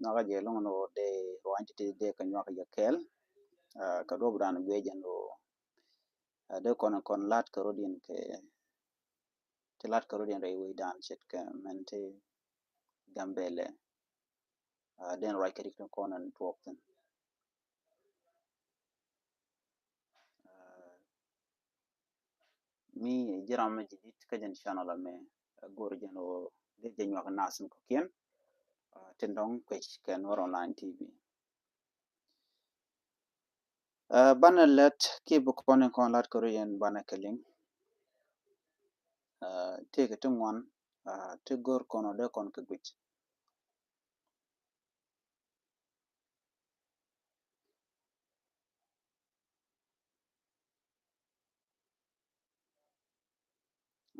naga je long no de roanti de kanwa ka yakel ka do bran be jando de kon lat ka rodin ke te lat ka rodin re we dan chet ka mente gambele den right ka dik kon an twokten mi jiram ma jidit ka jan channel me gor jano de janwa ka nasim ko ken tendong kwech ken war online tv bana let ki bu kon lat ko yen bana keling te ke tungwan te gor kono de kon ke gwich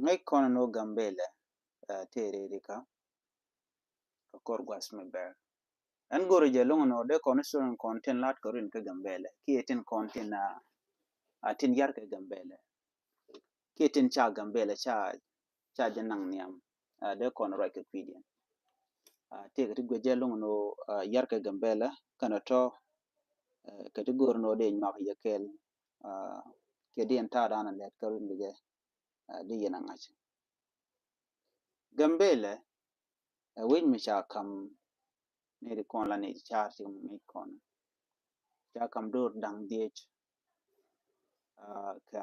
ngai kono no gambele te rerika ko kor gwas me ber an goro je longo no de kono so content lat ko rin ke gambele ki etin content atin yar ke gambele ki etin cha gambele cha janang niam de kono right ke video te ke gwe longo no yar ke gambele kana to ke te gor no de nyak yekel ke di enta dana let ko rin de di yana ngachi gambele win mi cha kam ne de kon la ne cha ti mi kon cha kam dor dang diech ka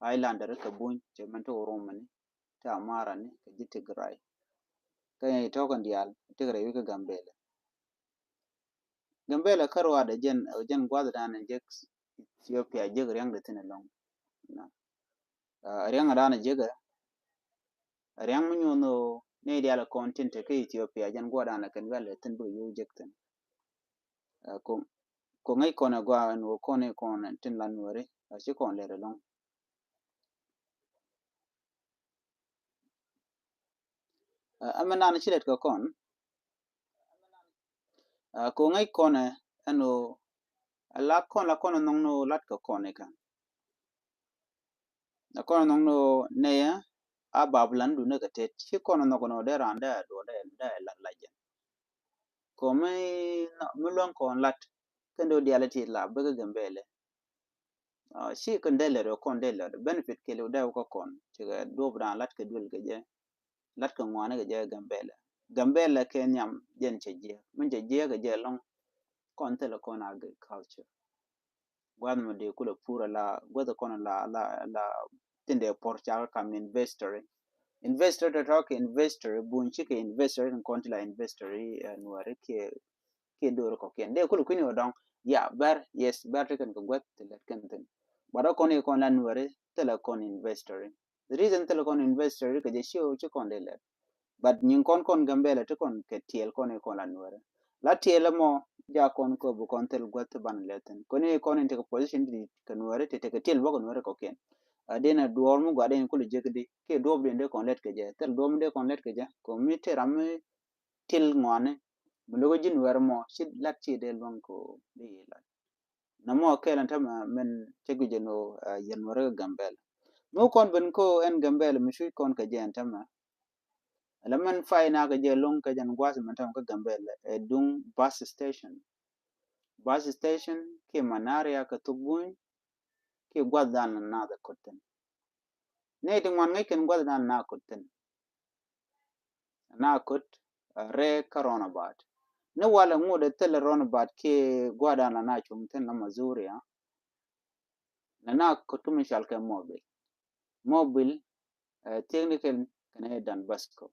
highlander ka bun che man to romani ta mara ni ka jite grai ka ne to kan dial te grai ka gambele karwa da jen gwada da nan je Ethiopia je gari yang da tin long na riang da na je ga riang mun yo no ne dial content ke Ethiopia jen gwada na kan wala tin bu yu jekten ko ngai kona gwa no kone kon tin lan wore shi kon le long amana na chilet ko kon ko ngai kone ano la kon nong no lat ko kone kan na kon nong no ne ya a bablan du ne ka tet shi kon no kono de randa do de la jen ko mai mu lon kon lat kendo diality la be gambele shi kan de le kon de le benefit ke le da ko kon ci ga do bran lat ke dul ke je lat ko ngwane ke je gambele ke nyam jen che je mun je ke je long kon te le kon agriculture gwad mo de kula pura la gwada kon la tinde porchal kam investor to talk investor bun chi ke investor in kon la investor nuare ke do ko ken de kulu kuni odong ya bar yes bar te kan ko gwat te le kan ten bara kon la nuare te le kon investor the reason te le kon investor ke je show chi kon de le but nyin kon gambele te kon ke tiel kon la nuare la tiel mo ja kon ko bu kon tel gwat ban leten kon te ko position di kan nuare te ke tiel bo kon nuare ko ken adena duor mu gade ko le jekdi ke do blende kon let ke je tel do mde kon let ke je ko mi te ram til ngwane mu logo jin wer mo shit lat chi de lon ko de la na mo ke lan tam men tegu je no yen wore gambel mo kon ben ko en gambel mi shu kon ke je tam alaman fay na ke je lon ke jan gwas man tam ko gambel dung bus station ke manaria ka tugun ke gwadan na da koten ne de man ngai ken gwadan na koten na kot re corona bat ne wala ngode tele ron bat ke gwada na chum ten na mazuri na kotum shal ke mobil technical kane dan basko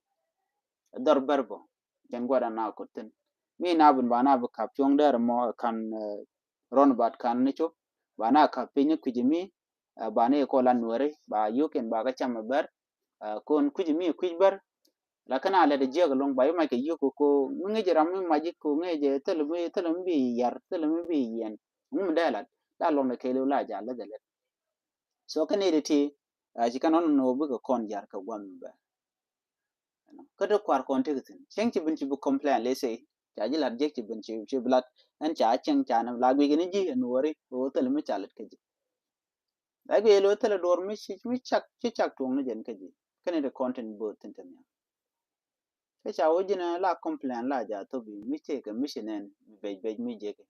dar barbo jan gwada na koten mi na bun bana bu kap chong der mo kan ron bat kan ni cho bana ka pinyi kujimi bana ko lan wore ba yuken ba ga cham bar kon kujimi kujbar la kana le de jeg long bay ma ke yuko ko ngi jara mi majik ko ngi je telum bi yar telum bi yen mum dala da long ne ke la ja la de so kane de ti ji kan on no bu ko kon jar ka gwam ba ka do kwar kon te tin chen ci bin ci bu complain le say ja ji la je ci bin ci blat an cha chen cha na la bi ni ji en wori o telum mi chalet ke ji la bi lo tele dor mi chak tu ngi jen ke ji kane de content bo tin tin cái cháu ấy na la complain la ja to bi mi che cái mission en be mi je ke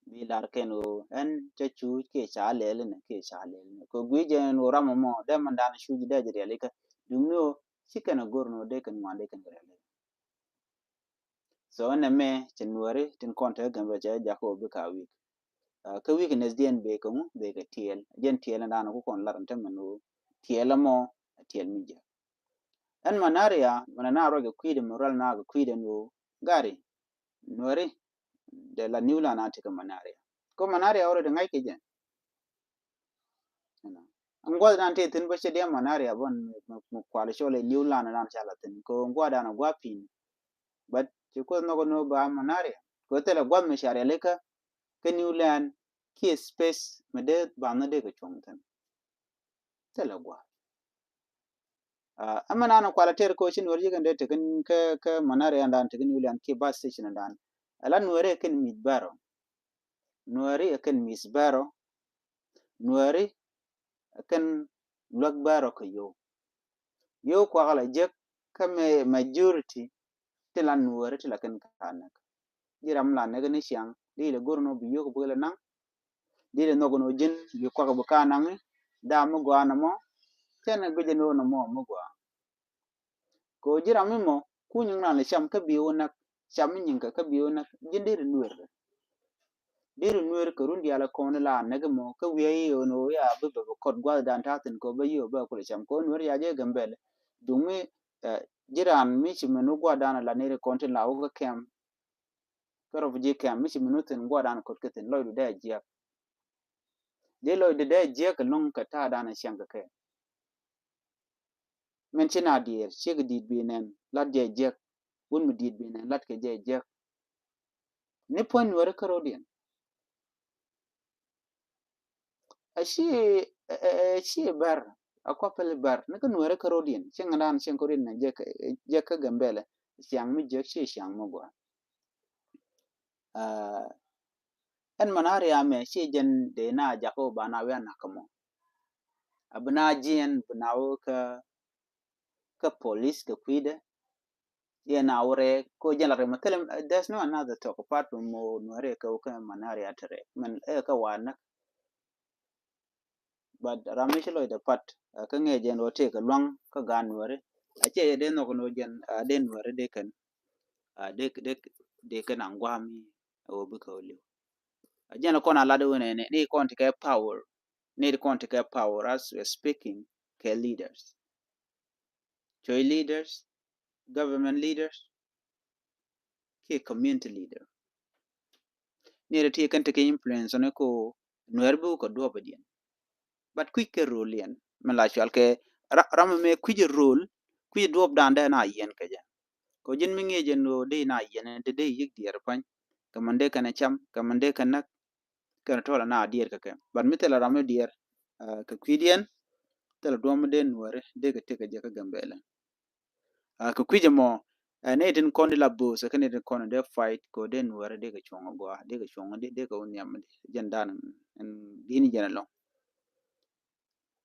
bi lar ken o en cha chu ke cha le le ne ke cha le ne ko gwi je no ram mo de man dan shu ji de je le ka dum no chicken gor no de kan ma de kan re so na me chen wore tin kon te gan be ja ko bi ka wi ka weakness dien be ko be ka tiel jen tiel na no ko kon lar tan mano tiel mo tiel mi je en manaria mana na ro ga kwide moral na ga kwide no gari nore de la niula na tika manaria ko manaria oro de ngai ke je an gwa dan te tin ba che de manaria bon mu kwal shole niula na dan chala tin ko gwa dan gwa pin but ko no ba manaria ko tele gwa mi share leka ke niulan ki space mede ba na de ga chongtan tele gwa amma na kwala ter ko shin wori gande te ka manaria dan te niulan ki bus station dan ala nuore ken midbaro nuori akan misbaro nuori akan lugbaro ko yo kwa gala je kame majority tilan nuori tilakan kana jiram la ne gani siang di le gorno bi yo ko bula nang di le nogo no jin bi kwa ko kana ngi da mo gwa na mo tena gje no no mo gwa ko jiram mo kunyin na le sham ka bi wona sham nyin ka bi wona jinde nuori diru nuer ko rundi ala kono la nega mo ka wiye yo no ya bu bu kod gwa dan tatin ko ba yo ba ko cham ko nuer ya je gambele dumi jiran mi chi menu gwa dan la ne kontin la o kem ko je kem mi chi menu tin gwa dan ko ketin lo du da je de lo de da je ka long ka ta dan shan ka ke men china dier che ga dit bi nen la je won mi dit bi nen lat ke je ni pon nuer ka rodien ashi shi bar akwa pele bar ne kan were karodin chen dan chen korin na je ka gambele siang mi je shi siang mo gwa en manari ame shi jen de na jako bana we na kamo abna jien bna wo ka police ka kwide ye na wore ko jen la rematel there's no another talk apart from mo wore ka manari atre man ka wana but ramishlo de pat ka ngejen wote ka long ka ganwore ache de no no jen den wore de kan de kan angwami o bu ko le jen ko na ladu ne ni kon te power need kon te power as we speaking ke leaders joy leaders government leaders ke community leader ni te kan te influence ne ko nwerbu ko do badien but quick role yen mala chal ke ram me quick role quick do dan na yen ke ko jin mi ngeje no de na yen de yik dier pan kamande kana cham kamande kana kana tola na dier ka ke ban mi tela ramu dier ka kwidien tela do mu den wore de ka te ka je ka gambele ka kwije mo ne tin kon la bu se kan tin kon de fight ko den wore de ka chongo go de ka chongo de ka unyam jen dan en dini jena lo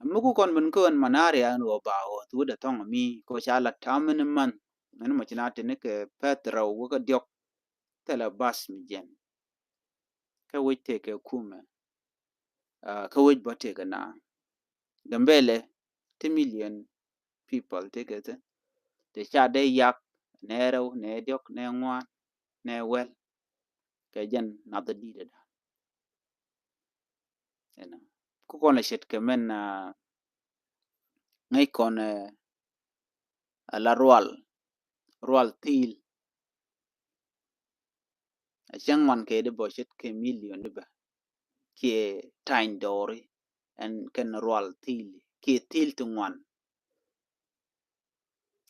muku kon mun ko manare an wo ba o tu da tong mi ko shala tamen man nan mo china tin ke petra wo ka diok tela bas mi jen ka we te ke kuma ka we ba te na gambele 2 million people take it te cha de yak ne rew ne diok ne ngwa ne wel ke jen na da di da ena ku kon la shet ke men ngai kon la roal til a chang man ke de bo shet ke million de ba ke tain dori en ken roal til ke til tu ngwan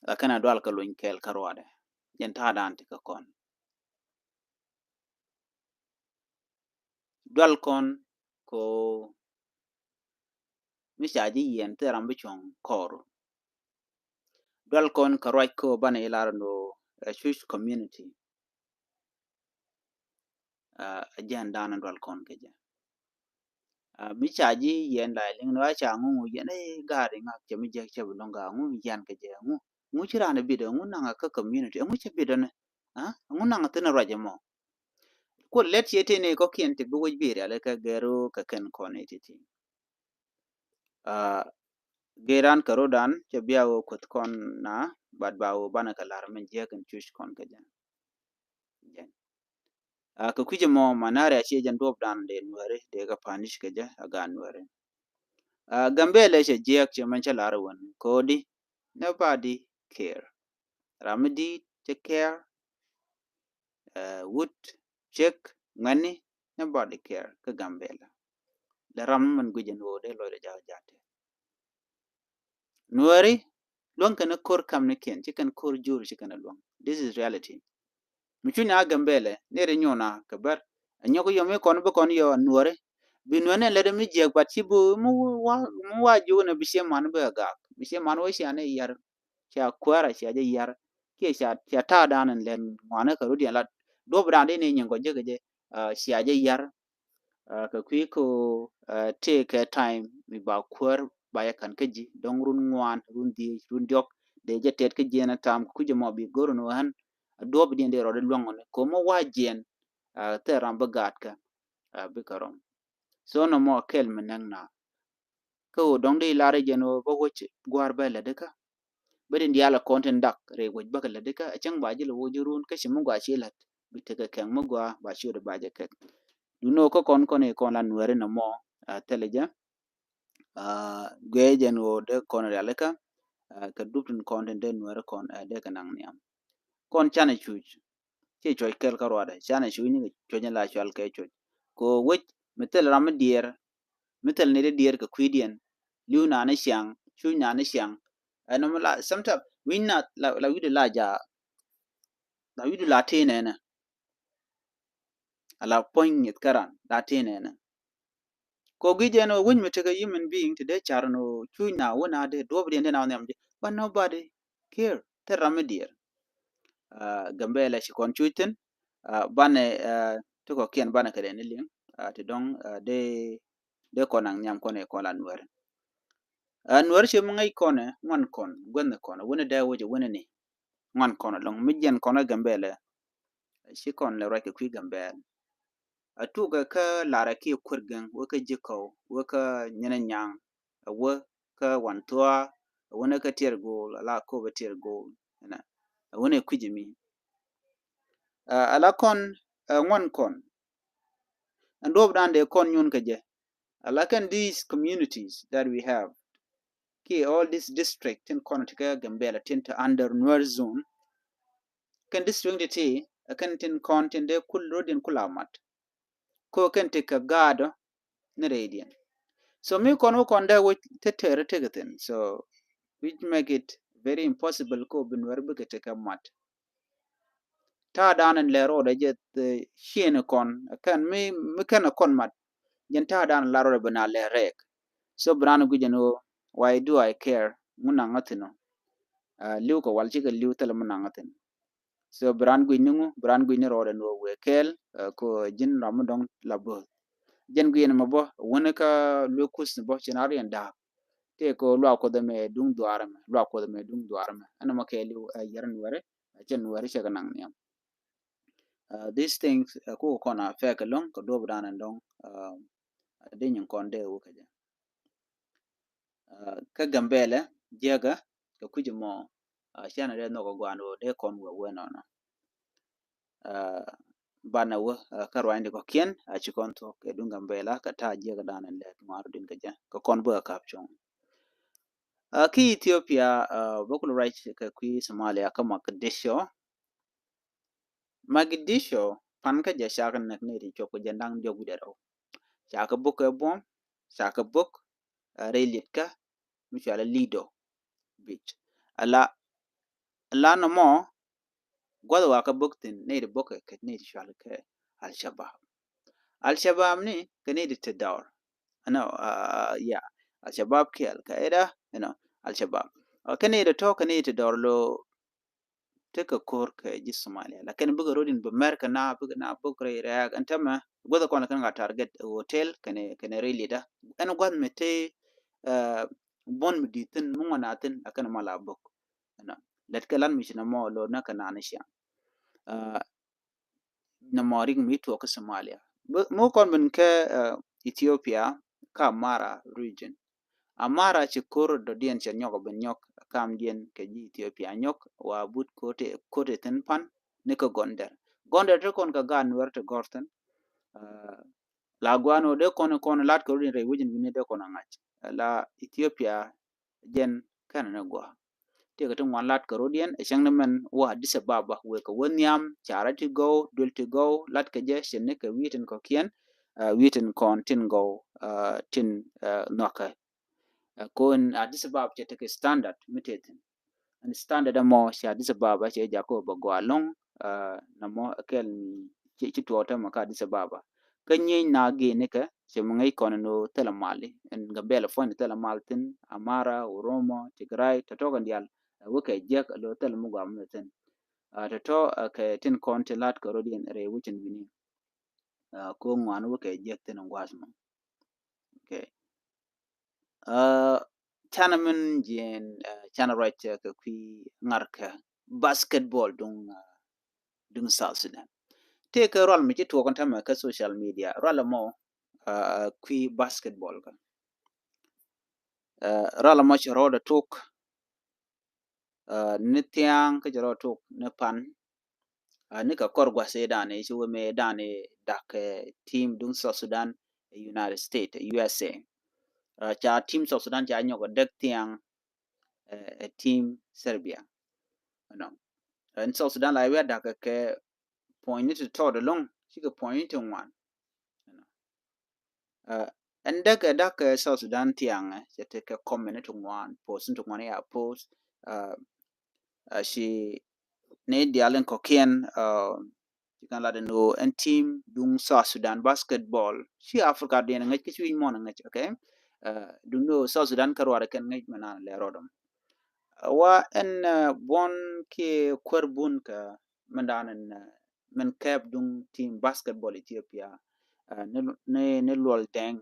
la kana dwal ka luñ kel karwade jen ta dan ti ka kon dwal kon ko misaji yen te rambe chong koro dwal kon ka roj ko bane ilar no shush community jen dan dwal kon ke jen misaji yen la ling no cha ngu yen e gari ngak che mi je che bulonga ngu yen ke je ngu nguchira na bido ngunanga ka community nguche bido ne ngunanga tena rajamo ko let yete ne ko kien te bugo bire ale ka gero ka ken kone titi geran karodan che biawo kut kon na bad bawo bana kalar men je kan chush kon ka jan ka kuje mo manare che jan dob dan de nware de ga panish ka ja aga nware gambele che je che man cha lar won kodi nobody care ramadi che care wood check ngani nobody care ka gambela da ram man gujen wo de lo de ja jate nware long kana kor kam ne ken chikan kor jur chikan long this is reality michuni agambele nere nyona kabar anyoko yome kon be kon yo nware binwane lede mi je kwat chibu mu wa ju na bishe man be ga bishe man wo shane yar cha kwara cha je yar ke cha ta danan len ngwana ka rudi la do brande ne nyengo je je cha je yar ka kwi ko take time mi ba kwar ba ya kan keji don run ngwan run di run diok de je tet ke je na tam ku je mo bi goro no han do bi de ro de longo ne ko mo wa jen te ram ba gat ka bi karom so no mo kel menang na ko dong de lare jeno bo woche gwar ba la deka bedin diala content dak re woj ba la deka achang ba jilo wojurun ka shimu gwa chilat bitaka kang mo gwa ba shure ba je kek du no ko kon kone kon la nwere na mo teleja gwe jeno de kon re aleka ka dupin content de nwere kon de kanang niam kon chana chuch che choy kel karwada chana chuch ni chonya la chwal ke choch ko woj metel ram dier metel ne de dier ka kwidien liu na ne siang chu na ne siang no la sometimes we not la widu la ja la widu la tene na ala poignit karan la tene na ko gije no win me take a human being today charno chu na wona de do bi de na ne but nobody care te ramedier gambele shi kon chuiten bane to ko kien bane kade ne ling te dong de konang nyam kone kolan wer anwar che mangai kone ngan kon gwen kone wona da woje wona ni ngan kone long mijen kone gambele shi kon le rake kwi gambele atuga ka lara ki kurgan waka jiko waka nyana nyang wa ka wantoa wona ka tiergo la ko ba tiergo na wona kwijimi ala kon ngan kon ando brande kon yun kaje ala kan these communities that we have ki all this district in Konotika Gambela tint under Nuer zone kan district ti kan tin kontin de kul rodin kulamat ko kan te ka gado na radian so mi kono konda wo tetere tegaten so which make it very impossible ko bin wer be te ka mat ta danan le ro da jet shine kon kan mi kan kon mat jen ta dan la ro bana le rek so brano gujeno why do I care muna ngatino liu ko walchi ka liu tala muna ngatin so bran guinyu ro da no wekel ko jin ramu labo jen guyen mabo wona ka lokus bo chinari anda te ko lo ko de me dung duarame ana makeli yaran ware jen ware che kanang niam these things ko kona fake long ko do bran andong de nyin konde wo kaje ka gambele jega ka kujimo shana de no ko gwano de kon wo wenono bana wo karwande ko kien a chikon to ke dunga mbela ka ta jega danan le maru din kaje ko kon bo kapchon ki Ethiopia bokul right ka kwi Somalia ka Mogadishu pan ka ja shakan nak ne ri choko jandang jogu dero shaka buk e bom shaka buk relit ka mishala lido beach ala no mo gwada waka buktin ne ri boka ka ne ri shala ka al-shabab ni ka ne ri tadawr ana ya al-shabab ki al-qaeda al-shabab ka ne ri to ka ne ri tadawr lo teka kor ka ji Somalia lakin buga rodin ba America na buga na bukre Iraq antama gwada kona kan ga target hotel kane relida an gwad mete bon meditin munganatin akan mala buk let kalan mi na mo lo na kana ne sha na mo ring mi to ka Somalia mo kon ben ke Ethiopia ka Mara region Amara ci kor do dien chen nyok ben nyok kam dien ke ji Ethiopia nyok wa but kote ten pan ne ko gonder to kon ka gan werte gorten uh, la gwano de kon lat ko rin re wujin ni de kon ngach la Ethiopia jen kan na gwa te ka tun wan lat ko dien e chang men wa Addis Ababa we ko wonyam charity go dul to go lat ke je shen ne ka witen ko kien witen kon tin go tin noka kon Addis Ababa che take standard mitetin and standard mo sha Addis Ababa che jako ba gwalong na mo kel ci tuota ma ka Addis Ababa kanye na ge ne ka che mo ngai kono no tela mali en gambela fon tela maltin Amara Oromo Tigray to to gandial wuke jek lo tela mu gam ten to to ke tin kon te lat ko rodien re wucin bini ko ngwan wuke jek ten ngwasma okay chana min jen chana right ka kwi ngarka basketball dung South Sudan te ka rol mi to kon tama ka social media rol mo kwi basketball ka rol mo chro da tok ni tiang ka jaro tok ne pan ni ka kor gwa se dane shi we me dane dak team dung South Sudan United States USA cha team South Sudan cha nyogo dek tiang team Serbia no and South Sudan la we dak ke point to to the long she个 point to one and dak South Sudan tiang she take a comment to one post to one ya post she ne dialen kokien you can let know and team dung South Sudan basketball she Africa den ngai ke chi mon ngai okay dung no South Sudan karwa ken ngai mana le rodom wa en bon ke korbun ka mandanen men kep dung team basketball Ethiopia ne lol deng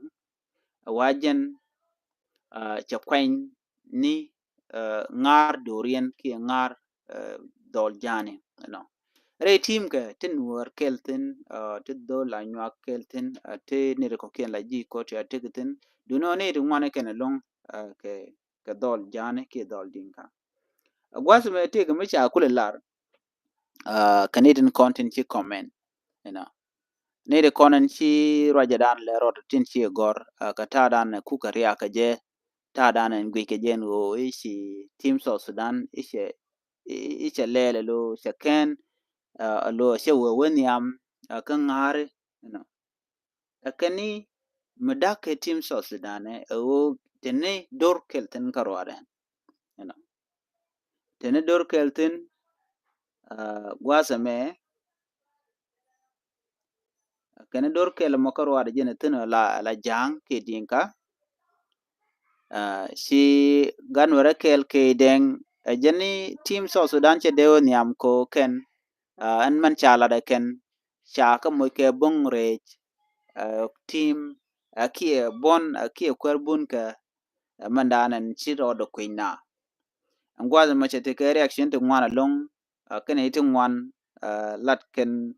wajen cha kwany ni ngar dorien ki ngar dol jani no re team ka tin wor kelten te do la nywa kelten te ne ko ken la ji ko te tegitin du no ne du mane ken long ke dol jani ki dol dinka gwas me te ga me cha kula lar Canadian content chi comment you know ne de konan chi roja dan le rod tin chi gor ka ta dan ku ka ria ka je ta dan en gwi ke jen wo ishi team South Sudan ishe lele lo she ken lo she wo wen yam kan ngare you know akani medak ke team South Sudan o tene dor kelten karware you know tene dor kelten gwasa me kene dor kel mo karware jene tene la jang ke dinka si ganwara kel ke deng jeni team South Sudan che deo niam ko ken an man chala da ken cha ka mo ke bong re team ki bon ki kwerbun ka mandanan chi ro do kwina angwaza ma che te ke reaction te ngwana long ken ite ngwan lat ken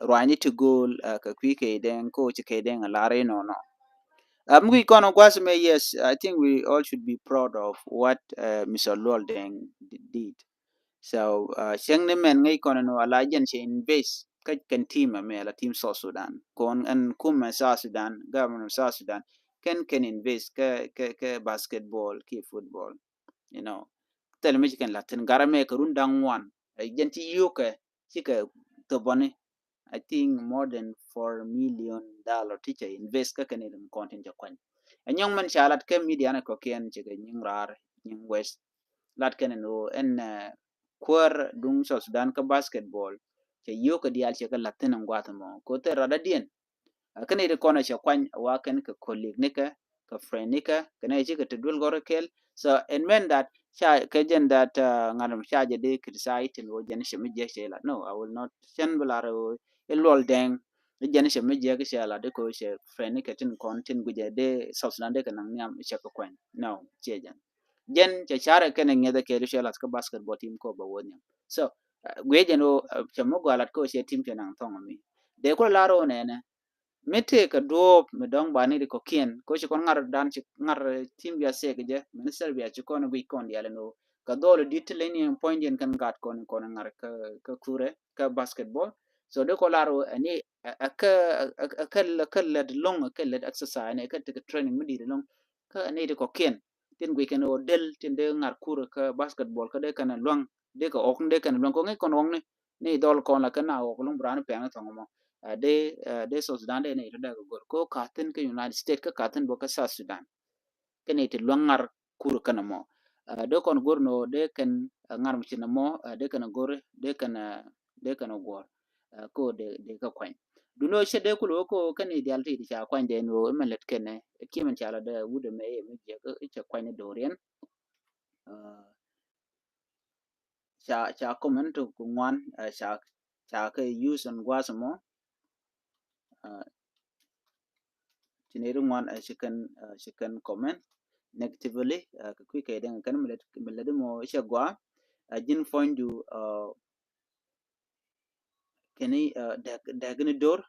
rwani to goal ka kwi ke deng ko che ke deng la re no no we gonna yes, I think we all should be proud of what Mr. Luol Deng did. So, Sheng ne men ngai kono no alajan she invest kaj kan team me la team South Sudan. Kon and kum South Sudan, government of South Sudan can invest ke basketball, ke football, you know. Tel me kan latin garame ka rundang wan. Janti yoke chika to bone I think more than $4 million teacher invest ka Canadian content jakwan. And young man shalat ke media na kokian chike nying rar nying west lat ken no en kwar dung South Sudan ka basketball che yo ka dial che ka latin ngwata mo ko te rada dien kene de kona che kwan wa ken ka colleague ne ka friend ne ka kene che ka tedul gore kel so and men that sha ka jen that ngadam sha je de criticize no jen she mi je she la no I will not shen bularo elol deng jen she mi je ka she la de ko she friend ne ka tin kon tin guje de South Sudan de ka nang nyam che ka kwan no che jen jen cha chara kene ngeda ke rishalat ka basketball team ko ba wonya so gweje no chamo gwalat ko she team tenang thong mi de ko laro ne mete ka dop me dong bani ko kien ko shi kon ngar dan ci ngar team ya se je minister bi ci kon bi kon yale no ka dole ditleni point yen kan gat kon kon ngar ka kure ka basketball so de ko laro ani aka led long aka led exercise ne ka training mi di long ka ne de ko kien tin gwe ken o del tin de ngar kure ka basketball ka de kan long de ko ok de kan long ko ngi kon ong ne dol kon la kana ok long bran pe na thong de so Sudan de ne da gor ko katen ke United States ka katen bo ka South Sudan ke ne te longar kur kana mo do kon gor no de ken ngar mi na mo de kana gor de kana gor ko de ka kwan du no she de ku lo ko kan ni dial ti cha kwan de no melet ken ne ki man cha la de wude me e me je ka cha kwan do rien cha comment ku ngwan cha ka use and gwa mo chineru ngwan she can comment negatively ka kwi ka den kan milad mo she gwa jin fondu keni da gni dor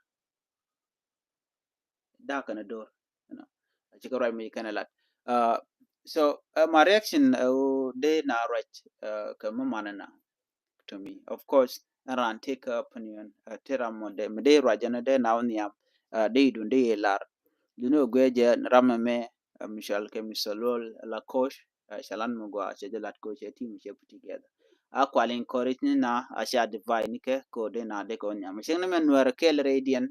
da kana dor you know she ka right me kana lat so my reaction de na right ka mamana to me of course aran take opinion tera mo de me de rajana de na oniam de dun de lar duno gweje ramame mishal ke misalol la coach shalan mugwa che de lat coach team che put together a kwalin encourage ni na a sha divide ni ke ko de na de ko nyam shin men wer kel radian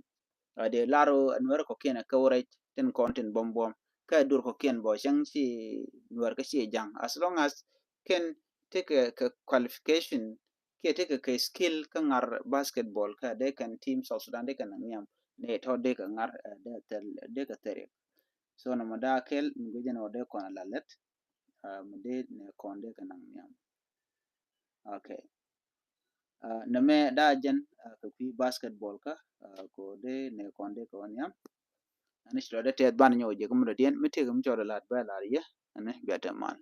de laro wer ko kena ka wore ten content bom ka dur ko ken bo shang si wer ka shi jang as long as ken take a qualification ke take a skill ka ngar basketball ka de kan team South Sudan de kan nyam ne to de ka ngar de ka tere so na mo da kel mi go jana de ko na lalet mo de ne kon de kan nyam okay na me da jen ka pi basketball ka ko de ne kon de ko nyam ani shiro de te ban nyo je gum de dien mi te gum joro lat ba la ye ane biata man